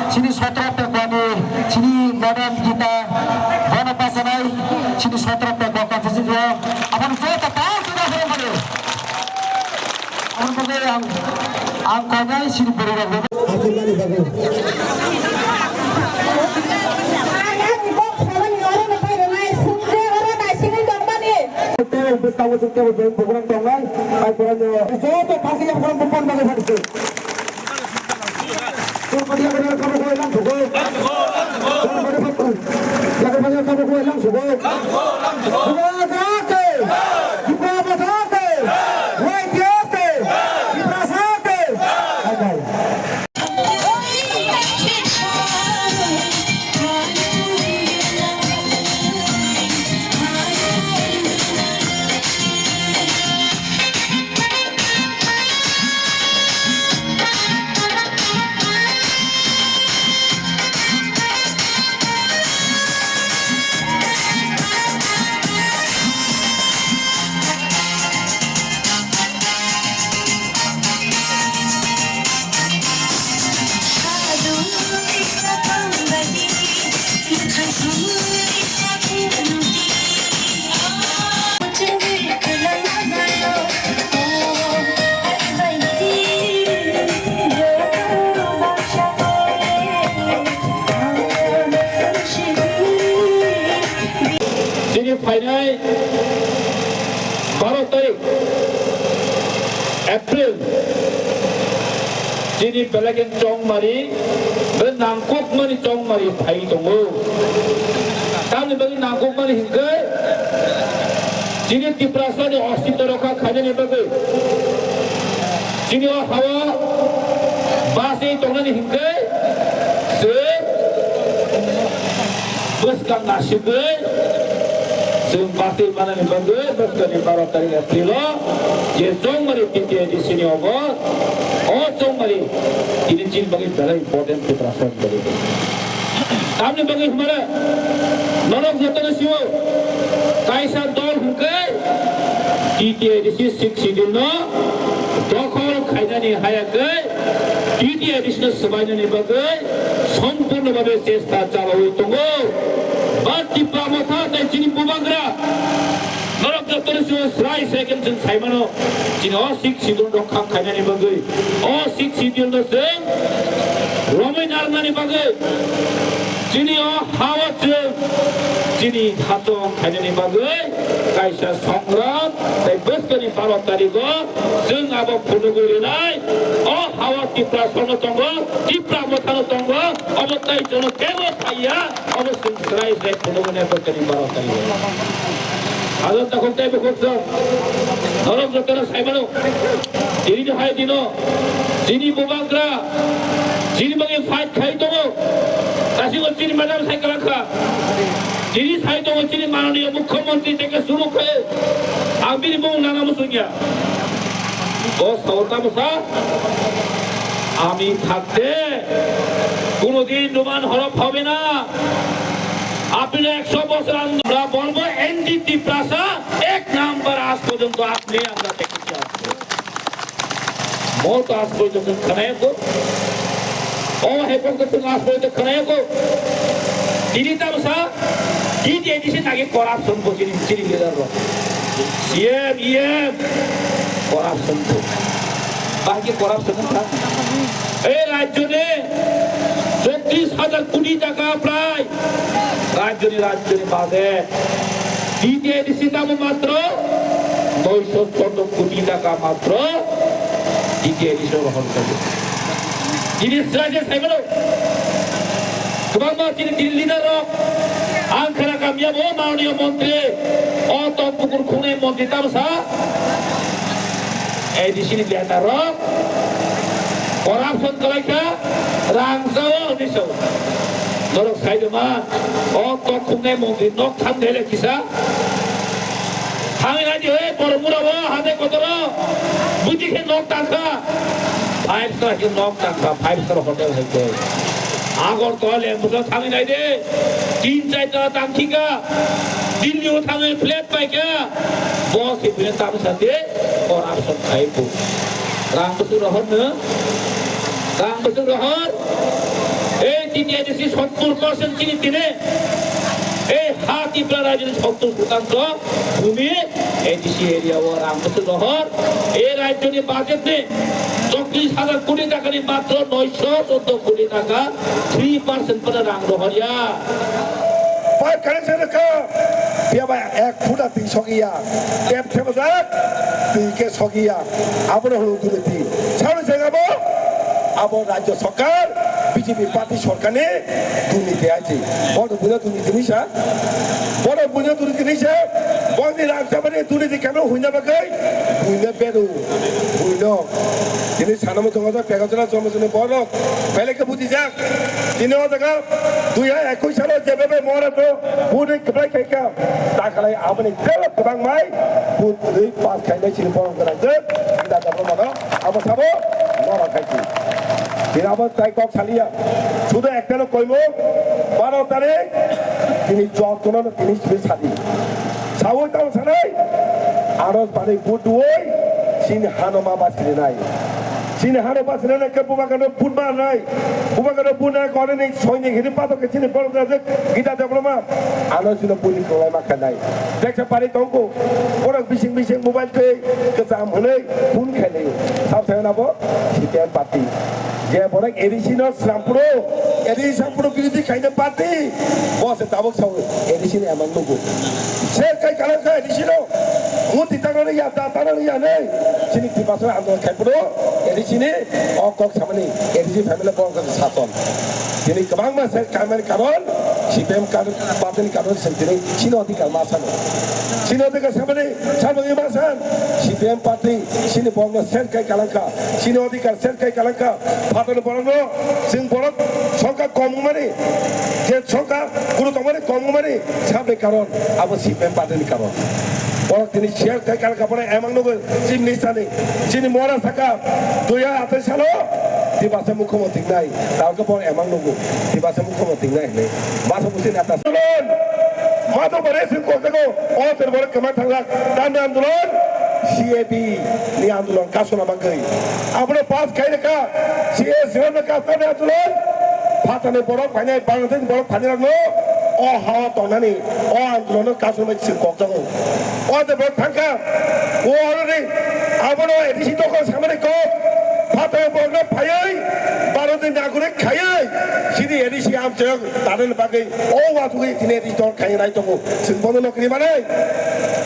sini sotra pekwani sini madam kita bana pasanai sini sotra pekwa konfesi jo apan jo tahu sudah boleh apan boleh ang kanai sini berada akhirnya bagus tahu setiap jam program tongan ay program jo to pasti yang program pun bagus hadis Kemudian kamu kau hilang suku. Jangan banyak kamu kau hilang suku. Bukan kaki, bukan kaki, wait kaki, kita kaki. Agai. Final 12 tarik April jadi belagan cong mari benangkuk mari cong mari pai tunggu kami bagi nangkuk mari hingga jadi di perasa di hospital roka kaja ni bagi jadi hawa basi tunggu ni hingga se bus kang nasib Pasti mana ni bangga, bangga ni para tarik April. Jadi jom mari kita di sini over. Oh jom mari ini ciri bagi very important preparation bagi. Kami bagi mana? Norok jatuh siwa. Kaisa dor hukai. Kita di sini sini no. Dokor kaina ni hayakai. Kita di sini sebanyak ni bagi. Sempurna bagi sesta cara tunggu. Bati pramotha dan cini pubangra. Norok jatuh siwa serai second jen saya mana. Cini oh sik sidun dokak kaina ni bagi. Oh sik sidun doseng. Romain arna ni bagi. Cini oh hawa jen. Cini hatong kaina ni bagi. Kaisa sangrat. Tapi bus kani parot tadi go. Jeng abang punuguri nai. Oh hawa tipra sono tonggo. Tipra motano tonggo. Abang tai jono kewa kaya. Abang serai serai punuguri bus kani parot tadi go. Alam takut tai bekutsa. Norok jatuh saya mana. Diri dah hai dino. Cini bubangra. Cini bagi fight kai tonggo. Kasih ko cini madam saya kelakar. Jadi saya tahu ciri mana dia Mukhamantri থেকে শুরু করে আমি এবং নানা মুসুনিয়া বস খবরটা মুসা আমি থাকতে কোনোদিন রোমান হরফ হবে না আপনি 100 বছর আমরা বলবো এনডিটি প্রাসা এক নাম্বার আজ পর্যন্ত আপনি আমরা দেখেছি মত আজ পর্যন্ত খানায়কো ও হেপন করতে আজ পর্যন্ত খানায়কো ini tak usah ini edisi lagi korupsi begini ciri leader loh korupsi tu bagi korupsi kan rajyo ni 34,000 কোটি টাকা প্রায় রাজ্য ni বাদে ini edisi dalam মাত্র 914 কোটি টাকা মাত্র ini edisi গ্রহণ করে ini saja saya belum Kebangga ciri-ciri leader roh angkara kami ya boh maunio menteri otot pukur kune menteri tamsa di sini lihat roh korupsi kalaika rangsawa niso norok saya cuma otot kune menteri nok thandele kisa hangi aja pormura boh hade kotoro buji ke nok tangka 5 star ke nok tangka 5 star hotel hai Agartala মুসা থামি নাই দে 3-4 টাকা দাম ঠিকা দিল্লিও থামে flat পাইকা বস এ flat দাম সাথে corruption খাইবো রামবসু রহন রাম বসুন রহর এই টিটিআইডিসি 70% চিনি দিনে এই হাতিপ্রা রাজ্যের 70% ভূমি এডিসি এরিয়া ও রাম বসুন রহর এই রাজ্যের বাজেট নে 34,000 কোটি টাকা নি মাত্র 914 কোটি টাকা 3% पर রাম রহরিয়া পাইপ কানেকশন কা বিয়াবা 1 ফুটা 3 সগিয়া টেপ থেমজা তিকে সগিয়া আবর হলো দুলতি সামনে জায়গাবো আবর রাজ্য সরকার বিজেপি পার্টি সরকারে দুর্নীতি আছে বড় বুঝা দুর্নীতি নিশা বড় বুঝা দুর্নীতি নিশা বড় রাজ্যবারে দুর্নীতি কেন হইনা বাগাই হইনা বেরো হইনা তিনি সানামো তোমাদের পেগাজনা জমজনে বড় পেলেকে বুঝি যাক তিনি ওদাকা 2021 সালে যেভাবে মরাতো বুড়ি কবাই খাইকা তাকালাই আপনি দেব কবাং মাই বুড়ি পাস খাইলে ছিল বড় করা যে এটা দাবো মানো আবার সাবো মরা খাইছি তিনি আবার তাই কক ছালিয়া শুধু একটা লোক কইব 12 তারিখ তিনি যতন তিনি ছাড়ি সাউই তাও ছাড়াই আরো পানি বুটুই সিন হানমা বাছিলে নাই সিন হানো বাছিলে না কে বুবাকানো ফুটবার নাই বুবাকানো বুনা করে নেই সৈনিক হিরে পাতকে চিনি বড় আছে গীতা দেবলমা আলো ছিল পুলিশ কলাই মাখা নাই দেখতে পারি তঙ্কো বড় বিশিং বিশিং মোবাইল পে কাম হলে ফোন খেলে সব সেনাবো সিটেন পার্টি যে বড় এডিশনাল শ্রামপুরো এডিশনাল বিরোধী খাইনে পার্টি বসে তাবক সাউ এডিশন এমন লোক সে কাই কালা কাই এডিশনাল মুতি তাগরে ইয়া তাতারে ইয়া নেই চিনি তিবাসে আন্দোলন খাইপুরো এডিশনে অকক সামনে এডিশন ফ্যামিলি বড় শাসন তিনি গোবাং মাসে কামের কারণ সিপিএম কারণ পার্টির কারণ তিনি চীন অধিকার মাসানো চীন অধিকার সামনে সামনে মাসান সিপিএম পার্টি চীন বঙ্গ সের কাই কালাঙ্কা চীন অধিকার সের কাই কালাঙ্কা ফাটল বড়নো जों बर' সংখ্যা কম মানে যে সংখ্যা গুরুত্ব মানে কম মানে সামনে কারণ আবার সিপিএম পার্টির কারণ বড় তিনি শেয়ার কাই কালাঙ্কা পরে এমন নগো চিফ মিনিস্টারে চিনি মরা থাকা 2028 সালে দিবাসে মুখ্যমন্ত্রী নাই তারকে পর এমন নগো দিবাসে মুখ্যমন্ত্রী নাই মাথা বুঝি নেতা মাথা বরে সিং করতেগো অতের বড় কমা থাকলা দান আন্দোলন সিএবি নি আন্দোলন কাসনা বাঙ্গাই আপনি পাস খাই রেখা সিএ সিএম কা তানে আন্দোলন ফাটানে বড় ফাইনে বাংলাদেশ বড় ফাইনে রাখলো ও হাওয়া তনানি ও আন্দোলন কাসনা সিং করতেগো অতে বড় থাকা ও অলরেডি আপনি এডিসি তো সামনে কো ফাটানে বড় ফাইই 12 দিন নাগরিক খাই সিদি এডিসি আমছে তাদের বাকি ও ওয়াতুই তিনি এডিসি তো খাই নাই তো সিং বড় নকরি মানে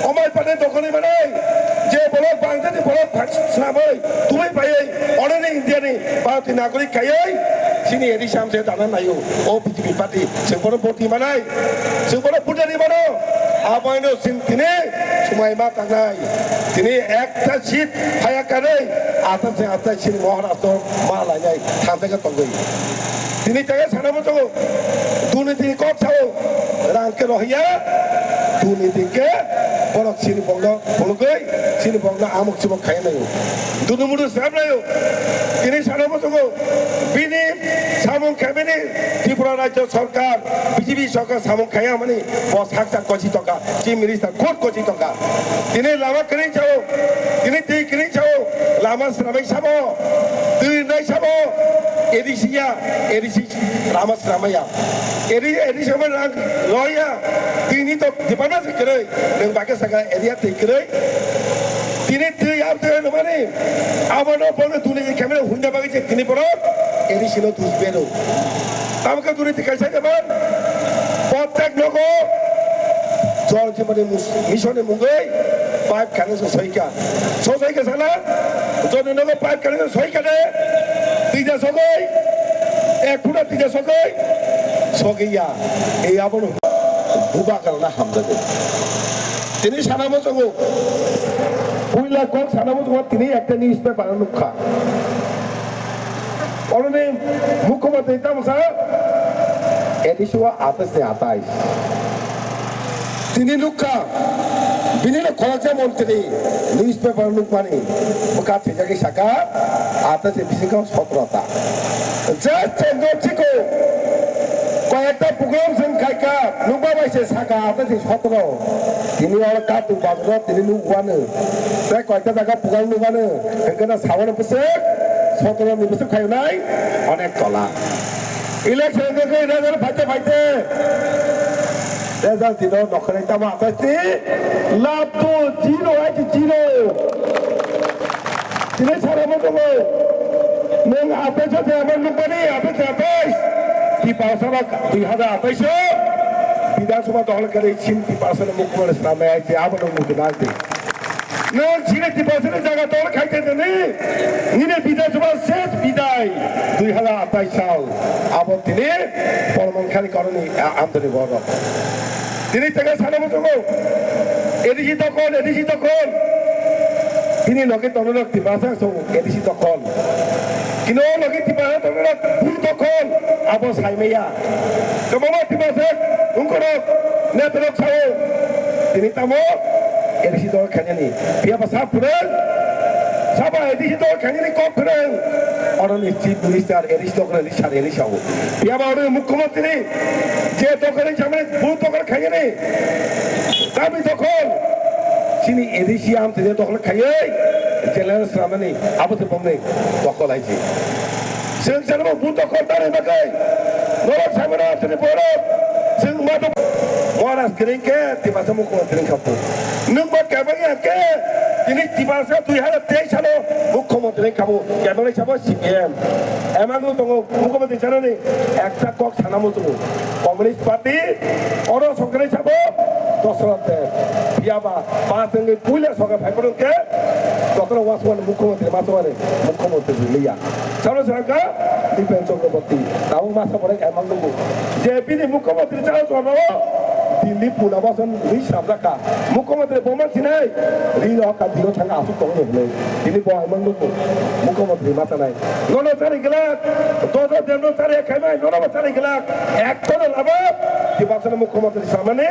অমাই পানে দখলি মানে যে বড় বাংলাদেশি বড় সামই তুমি পাই অনেক ইন্ডিয়ানি ভারতীয় নাগরিক খাই সিনি এডিসি আমছে তাদের নাইও ও বিজেপি পার্টি সিং বড় ভোটি মানে সিং বড় পুটারি মানে আবাইনো সিং তিনি সময় মা কাঙ্গাই তিনি একটা সিট হায়া করে আতাসে আতাই সিং মহারাষ্ট্র মা লাগাই থামতে তঙ্গই তিনি তাকে সানামো তো দুর্নীতি কক ছাও রাংকে রহিয়া দুর্নীতিকে বড় সিনি বঙ্গ বলগই সিনি বঙ্গ আমক চুমক খাই নাই দুনুমুদু সাহেব নাই তিনি সানামো তো বিনি সামং খাবেনি ত্রিপুরা রাজ্য সরকার বিজেপি সরকার সামং খায়া মানে বস হাকসা কোটি টাকা চিফ মিনিস্টার কোটি টাকা তিনি লামা কিনে চাও তিনি তি কিনে চাও লামা শ্রামিক সাবো দুই নাই সাবো এডিসিয়া এডিসি রামা শ্রামায়া এডিসি আমার লয়া তিনি তো দিবানা করে নং বাকে সাগা এরিয়া থেকে তিনি তুই আপনি মানে আমার বলে তুলে ক্যামেরা হুন্ডা বাগিয়েছে তিনি বড় এডিসিনো দুসবেরো আমাকে দুর্নীতি কাছে দেবেন প্রত্যেক নগর জল জীবনে মিশনে মুঙ্গই পাইপ কানেকশন সইকা সইকা সালা যদি নগর পাইপ কানেকশন সইকা দে তিজা সগই এক ফুটা তিজা সগই সগইয়া এই আবন বুবা কারণে হামদা দে তিনি সানামো সগো পুইলা কোক সানামো সগো তিনি একটা নিউজ পেপার লুখা অরনে মুখ্যমন্ত্রী তামসা এডিশোয়া আতাসে আতাইশ তিনি লুখা বিনিলে খরচা মন্ত্রী নিউজ পেপার লুকমানি মুখা থেকে শাখা আতাসে বিশিকাম 17টা জাস্ট চন্দ্রচিকো কয়েকটা প্রোগ্রাম সংখ্যাকা লুকবা বাইছে শাখা আতাসে 17 তিনি আর কাটু বাজরা তিনি লুকবানো তাই কয়েকটা জায়গা প্রোগ্রাম লুকবানো এখানে সাবন বসে 17 বছর খাই নাই অনেক তলা ইলেকশন থেকে রেজাল্ট ফাইতে রেজাল্ট দিল নখরে তামা আতাইতে লাভ তো জিরো আছে জিরো দিনে সারা মতো নং আতাইছ যে আমার নম্বরে আতাইছ কি পাওসারা 2028 বিধানসভা দখল করে 3% মুখ্যমন্ত্রী নামে আছে আবার মুখ্য নাগতে নং ছিনে 3% জায়গা দখল খাইতে দেনি নিনে বিধানসভা শেষ বিদায় 2028 সাল আবার তিনি পরমানখানি করণী আমদানি বড় তিনি থেকে সারা মতো এডিসি দখল তিনি লগে তনরক তিবাসা সব এডিসি দখল কিন্তু লগে তিবাসা তনরক ভুল দখল আবো সাইমেয়া কমমা তিবাসা উনকরক নেতরক সাও তিনি তামো এডিসি দখল খানি বিয়া বাসা পুরন সাবা এডিসি দখল খানি কক পুরন অরনি চিফ মিনিস্টার এডিসি দখল লিসার এলিসাও বিয়া বাড়ি মুখ্যমন্ত্রী যে দখলে সামনে ভুল দখল খানি দাবি দখল চিনি এডিসি আম থেকে দখল খাইয়ে জেলার সামনে আবতে বমনে দখল আইছে जों जेनेबा बुथ दखल दारे बागै नरक सामना आतने बरो जों मादो मरास ग्रेंके तिबासा मुख्यमंत्री खापु नों मा केबाया के दिनै तिबासा 2023 सालो मुख्यमंत्री खापु केबालै साबो सीएम एमागो दङ मुख्यमंत्री जानानै একটা কক সানামো दङ কমিউনিস্ট পার্টি অর সরকারে সাবো দশরথে বিয়াবা পাঁচঙ্গে পুইলা সরকার ভাইপরকে ডক্টর ওয়াসওয়ান মুখ্যমন্ত্রী মাসওয়ানে মুখ্যমন্ত্রী লিয়া সারা সরকার দীপেন চক্রবর্তী তাও মাসা পরে এমন লোক যে বিনি মুখ্যমন্ত্রী চাও চলো দিল্লি পুনাবাসন রিস রাখা মুখ্যমন্ত্রী বোমা চিনাই রিল হকা দিও থাকা আসু কম হলে তিনি বয় এমন লোক মুখ্যমন্ত্রী মাথা নাই ননচারি গেলা দশ দেড়চারি খাইবাই ননচারি গেলা এক করে লাভ দিবাসন মুখ্যমন্ত্রী সামনে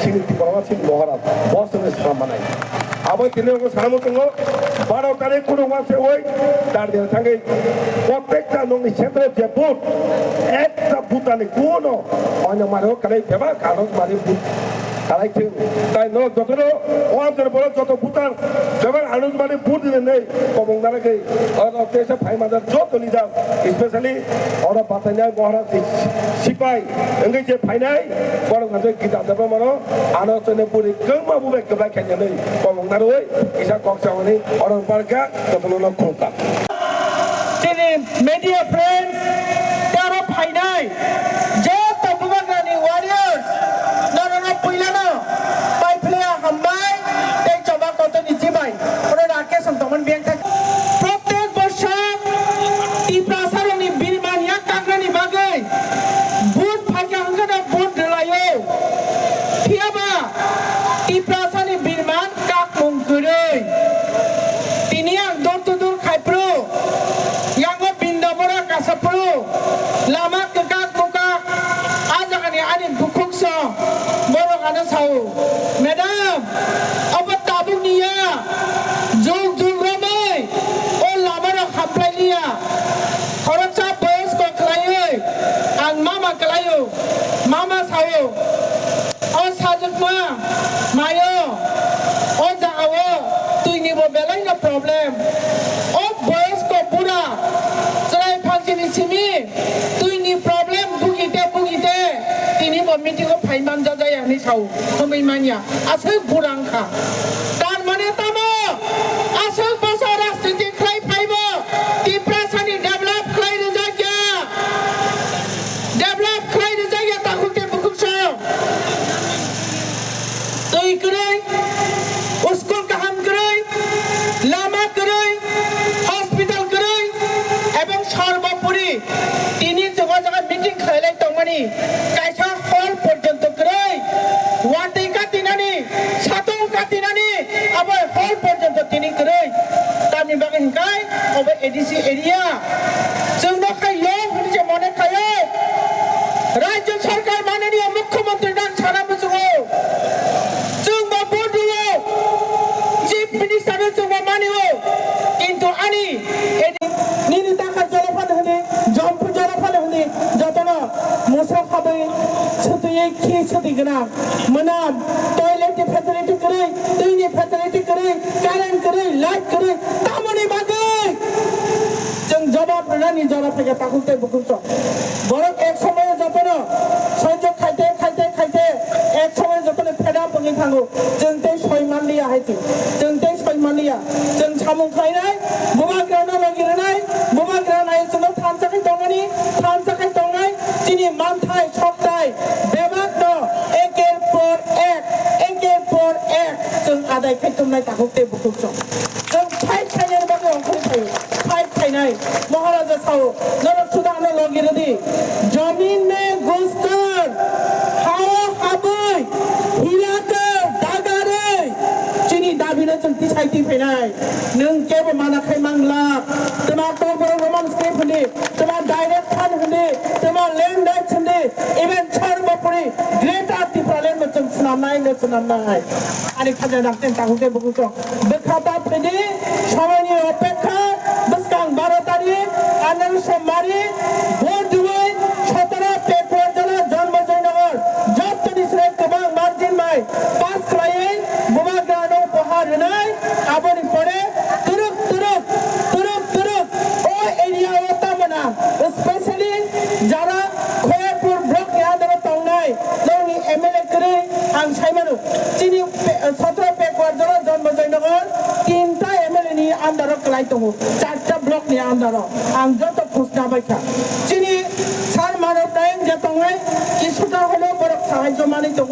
সিনিতি পরমাসিন মহারাজ বসনের সামনে আবার তিনি সামনে 12 তারিখ কোনো মাসে ওই তার দিন থাকে প্রত্যেকটা নঙ্গি সেন্টারে যে বুথ একটা বুথ আনে কোনো অন্য মারেও কালাই দেবা কাগজ মারে বুথ কালাই ঠিক তাই ন যত ওয়াদের বড় যত বুতার যেমন আনুজ মানে বুথ দিলে নেই কমং দাঁড়াকে দেশে ভাই মাদার যত লিডার স্পেশালি ওরা বাতাইনায় মহারাজ সিপাই এঙ্গে যে ফাইনাই বড় কাছে গীতা দেব মানো আলোচনে পুরি গংমা বুবে কেবলা খেয়ে নেই কমং দাঁড়াই ইসা কক্সাওয়ানি অরণ পার্কা যত লক্ষ্যতা তিনি media friends তারা ফাইনাই যে তবুগানি ওয়ারিয়ার্স নানা পুইলানো পাইপ্লেয়া হামবাই এই চবা কত নিজিবাই ওরা রাকে সন্তমন বিয়াং থাক প্রত্যেক বছর টিপ্রাসারনি বিরমানিয়া কাগরানি বাগে বুট ফাইকা হংগনা বুট দিলায়ো থিয়াবা টিপ্রাসানি বিরমান কাক মুংকুরে তিনি আং দর খাইপ্রো Yang bindabora kasapro lama kekak muka aja kan ani bukuk so boro kana sau madam apa tabung niya jog ramai o lama ro khaplai liya khorcha boys ko khlaye ang mama klayo mama sau o sajak ma mayo o jaawo tui ni bo belai no problem o boys ko pura simi তুই নি problem বুগিতে তিনি meeting ফাইমান যাজাই আনি সাউ হमै মানিয়া আছে বুরাংখা তার মানে তামো আসল বছর রাজনীতি খাই ফাইব টিপ্রাসানি ডেভেলপ খাই রে জায়গা তাকুকে বুকুছ তুই করে স্কুল কাহাম করে লামা করে হসপিটাল করে এবং সর্বোপরি তিনি যোগাযোগ মিটিং খাইলাই তংমানি কাইসা হল পর্যন্ত করে ওয়ার্ডে কাটিনানি সাতং কাটিনানি আবার হল পর্যন্ত তিনি করে তামি বাগে হিকাই অবে এডিসি এরিয়া जोंनो खायो हुनि जे मने खायो राज्य सरकार माननीय मुख्यमंत्री डान सारा बुझो जों बा बुदियो चिफ मिनिस्टार जों बा मानियो किन्तु आनी निनि टाका जलफान होने जम्पु जलफान होने जतन मोसा खाबै छतुयै खि छतिगना मोनाम टॉयलेट फेसिलिटी करे दैनि फेसिलिटी करे कारेन्ट करे लाइट करे तामनि बागै जों জবাব রানি জবাব থেকে তাকুতে বুকুছ বরং এক সময়ে যতন সহ্য খাইতে খাইতে খাইতে এক সময় যতন ফেরা পঙি থাঙ্গো जोंते सयमानलिया हायति जोंते सयमानलिया जों सामु खायनाय बुमा ग्राना लगिरनाय बुमा ग्रानाय जों थानसाखाय दंनाय जिनि मानथाय सकथाय बेबाद न एकेर पर एक जों आदाय खायथुमनाय ताकुते बुकुछ जों फाइट खायनाय बागै अंखै थायो फाइट खायनाय महाराजा साव नरक सुदानो लगिरदि जमीन में घुसकर हावा हाबै हिलाकर दागारै जिनि दाबिनो जों तिसायथि फैनाय नों केबो मानाखै मांला तोमा तोबर रोमान स्क्रिप्ट होनदि तोमा डाइरेक्ट फान होनदि तोमा लैंड राइट्स होनदि इवेन सर्वोपरि ग्रेटर टिप्रालेन जों सुनामनाय आनि खाजा डाक्टेन ताकुते बुकुछ बेखाता फैदि সময়नि अपेक्षा बसकां 12 तारिख आनन्द सोमवारी भोर दुबै 17 पेटवार जला जन्म जयनगर जब निस्राय गोबां मार्जिन माय पास खालायै बुमा ग्रानो उपहार होनाय आबोनि परे तुरुक ओ एरिया तामना स्पेशली जारा खयापुर ब्लक यादर तंनाय जोंनि एमएलए करे आं सायमानो जिनि 17 पेटवार जला जन्म जयनगर 3टा एमएलए नि आन्दार क्लाय दङ 4टा ब्लक नि आन्दार आं जत घोषणा बायखा जिनि सार मानव नायक जे तंनाय किछुटा हलो बरक साहाय्य माने दङ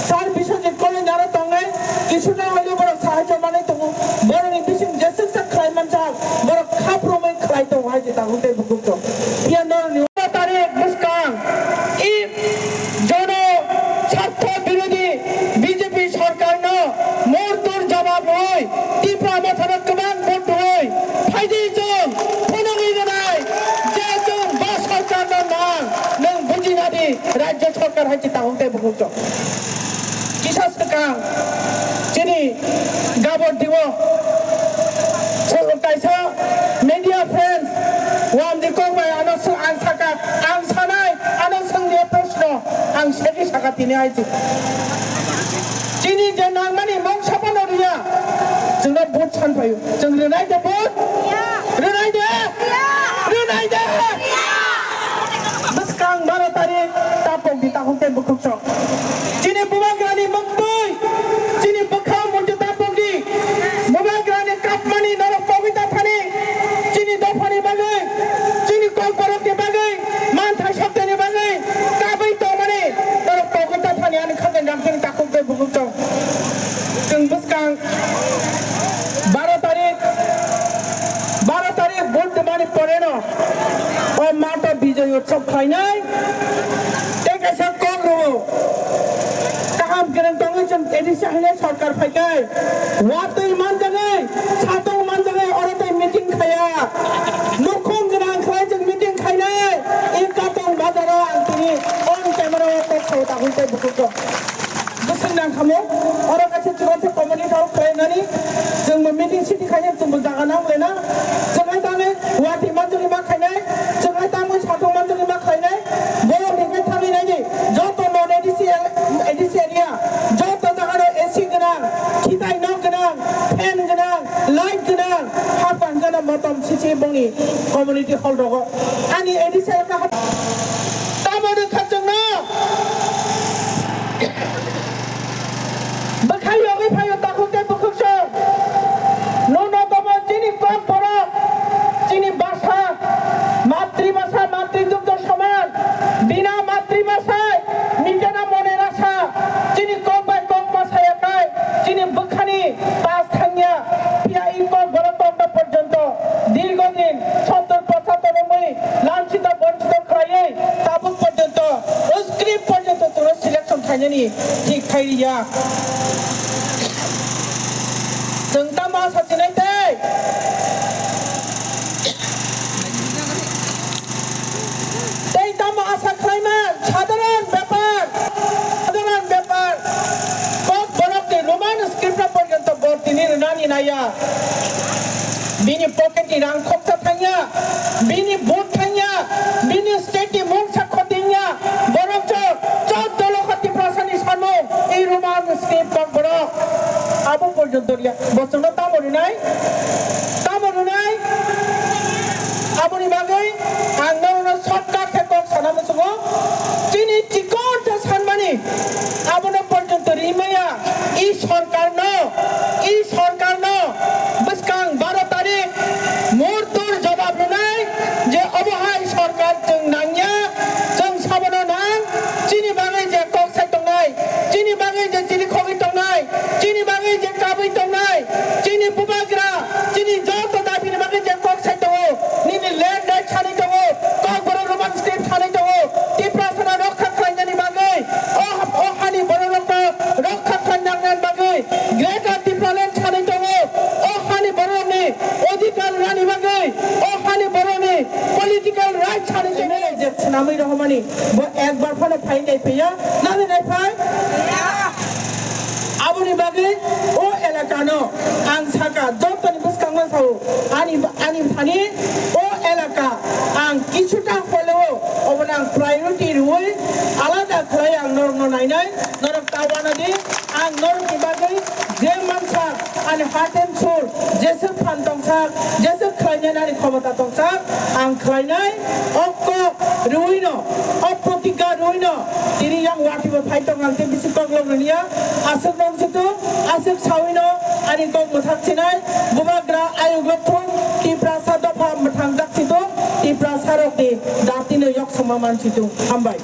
सार बिश्वजित कलेज आरो तंनाय किछुटा हलो बरक साहाय्य माने दङ बरनि बिसिं जेसेसा खायमानसा बरक खाफ्रोमै खाय दङ हाय ताकुते बुकुछ पियानर नि तारिख बुसकां इ जन स्वार्थ विरोधी बीजेपी सरकार न मोरतुर जवाब होय टिप्रा मथर गोबां भोट होय फायदि जों फनगि होनाय जे जों बा सरकार नों बुजिनादि राज्य सरकार हाय ताकुते बुकुछ किसा सरकार जिनि गाबोन दिव कायसा मीडिया फ्रेंड्स वाम दिखबाय आं साका आं सानाय आं सोंनाय प्रश्न आं सेरि साखाथिनि हायजि जिनि जे नांमानि मं साफा नरिया जोंना भोट सानफायो जों रोनाय दे भोट रोनाय दे बसकां 12 तारिख तापक दिताहुते बुकुछ जिनि बुमाग्रानि मंगबै जिनि बखा मन्जु तापकनि बुमाग्रानि कापमानि नर पविता थानि जिनि दफानि बागै जिनि कलपरकनि बागै मानथाय शब्दनि बागै काबै तमानि नर पविता थानि आनि खाजन डाक्टेन ताकुते बुकुछ जों बसकां 12 तारिख भोट मानि परेन ओ माटा विजय उत्सव खायनाय तेकासा कग्रो काहाम गरम तंगै जों एडिसा हैनाय सरकार फैगाय वातै मानजागै सातौ मानजागै अरतै मिटिं खाया नखं गोनां खाय जों मिटिं खायनाय इ कातं बाजारा आंनि अन क्यामेरा तखौ ताकुते बुकुछ गोसोनां खामो अर गासे जुगासे कमिउनिटि हाउ खायनानि जों मिटिं सिटि खायनाय जों जागाना लेना जोंहाय दाने वाति मानजोनि मा खायनाय जोंहाय दामो सातौ मानजोनि मा खायनाय बर' निफ्राय थालिनायनि जत नन एडिसि एरिया जत जागानो एसि गोनां खिथाय न गोनां फेन गोनां लाइट गोनां हाफान गोनां मतम सिसि बंनि कमिउनिटि हल दङ आनि एडिसि एरिया तामोनो खाजोंनो बखायो फायो ताकुते बुकुछ नुनतम जिनि कम परक जिनि भाषा मातृभाषा मातृदुग्ध समान बिना मातृभाषाय मिटेना मने रासा जिनि come by come भाषायाखाय Jini बखानि pass थांया PI को गणतंत्र पर्यंत दीर्घदिन 70-75 मै लांछित वंचित खायै ताबुक पर्यंत स्क्रिप्ट पर्यंत जों सिलेक्शन खायनायनि ठीक खायरिया जों दा मा साजिनाय दे दा मा आसा खालामो साधारण बेपार कक बरकनि रोमान स्क्रिप्ट पर्यंत बर्तिनि रोनानि नाया बिनि पकेटनि रां खरसा थांया बिनि भोट थांया बिनि स्टेटनि मुं साखथिया बरक 14 लख टिप्रासानि सानमु इ रोमान स्क्रिप्ट बरक आबो पर्यंत रिया बसनो तामरुनाय song chini chikon ta sanmani abono porjonto rimaya I sarkar no baskang 12 tarik mortor jawab lunai je obohai sarkar jeng nangya jeng sabono nang chini bangai je kok sai tongnai chini bangai je chini khogi tongnai chini bangai je kabai tongnai chini pubagra chini joto dabi bangai je kok sai tongo nini land right chani tongo kok boro roman script chani tongo tiprasana rokha khainani bangai oh hani boro rokha khainang bangai greater tipraland chani tongo oh hani boro ni odikar rani bangai oh hani boro ni political right chani tongo je namai rahmani bo ekbar phone phai nai pya na nai phai aboni bagai o elakano ang saka jotoni buskangman sau ani thani o elaka ang kichuta follow obonang priority ruoi alada khlai ang norno nainai norok tawanadi ang norok bagai je mansa ani heart and soul jesu phan tongsa jesu khlainai nani khomata tongsa ang khlainai okko ruino oprotika ruino tiri yang watibo phai tongang te bisikok lognia asuk nongsitu asuk sawino ani kok muthaksinai bubagra ayuglopun tipra sadopa mathang jaksitu tipra sarokti datino yok samaman situ hambai